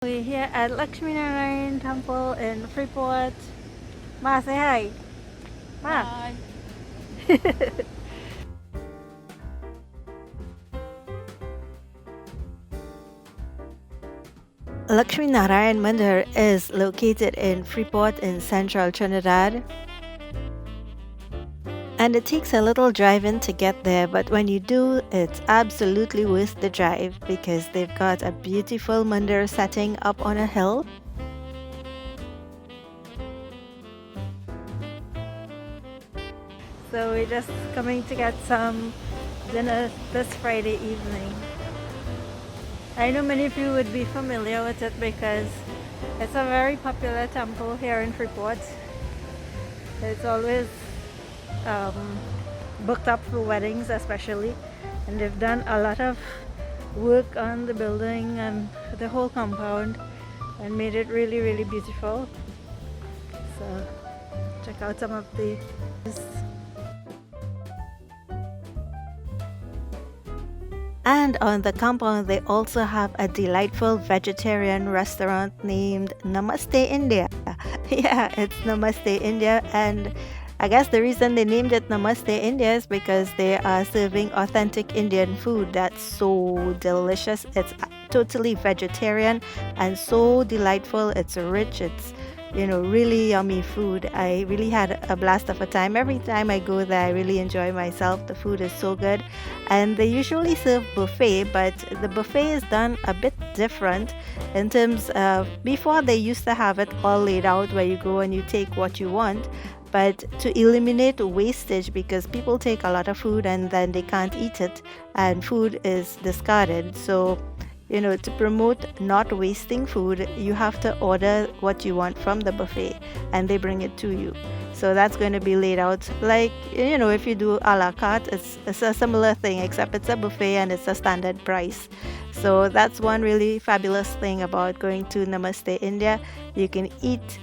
We're here at Lakshmi Narayan Temple in Freeport. Ma, say hi. Ma. Hi. Lakshmi Narayan Mandir is located in Freeport in central Trinidad. And it takes a little driving to get there, but when you do, it's absolutely worth the drive because they've got a beautiful mandir setting up on a hill. So we're just coming to get some dinner this Friday evening. I know many of you would be familiar with it because it's a very popular temple here in Freeport. It's always um, booked up for weddings especially, and they've done a lot of work on the building and the whole compound and made it really beautiful. So check out some of the And on the compound, they also have a delightful vegetarian restaurant named Namaste India. Yeah, it's Namaste India. And I guess the reason they named it Namaste India is because they are serving authentic Indian food that's so delicious. It's totally vegetarian and so delightful. It's rich. It's really yummy food. I really had a blast of a time. Every time I go there, I really enjoy myself. The food is so good. And they usually serve buffet, but the buffet is done a bit different in terms of before they used to have it all laid out where you go and you take what you want. But to eliminate wastage, because people take a lot of food and then they can't eat it and food is discarded. So to promote not wasting food, you have to order what you want from the buffet and they bring it to you. So that's going to be laid out like, if you do a la carte, it's a similar thing, except it's a buffet and it's a standard price. So that's one really fabulous thing about going to Namaste India. You can eat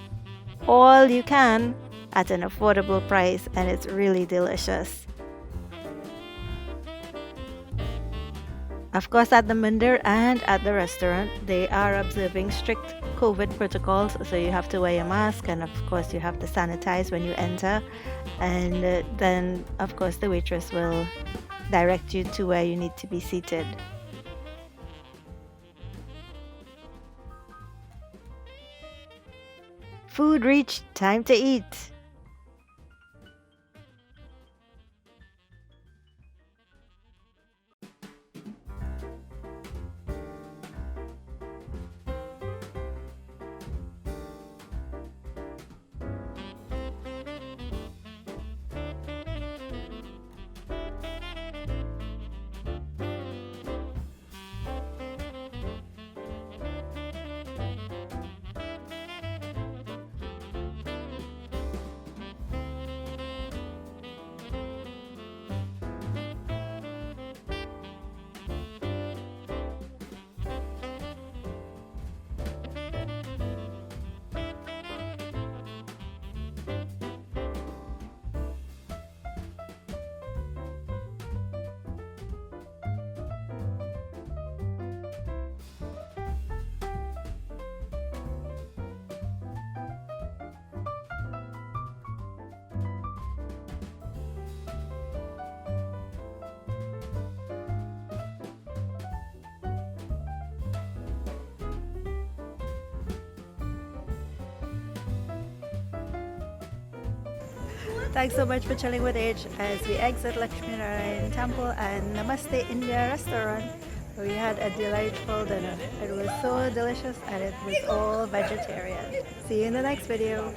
all you can at an affordable price and it's really delicious. Of course, at the mandir and at the restaurant, they are observing strict COVID protocols. So you have to wear your mask, and of course, you have to sanitize when you enter. And then, of course, the waitress will direct you to where you need to be seated. Food reached, time to eat. Thanks so much for chilling with Age as we exit Lakshmi Narayan Temple and Namaste India Restaurant. We had a delightful dinner. It was so delicious and it was all vegetarian. See you in the next video.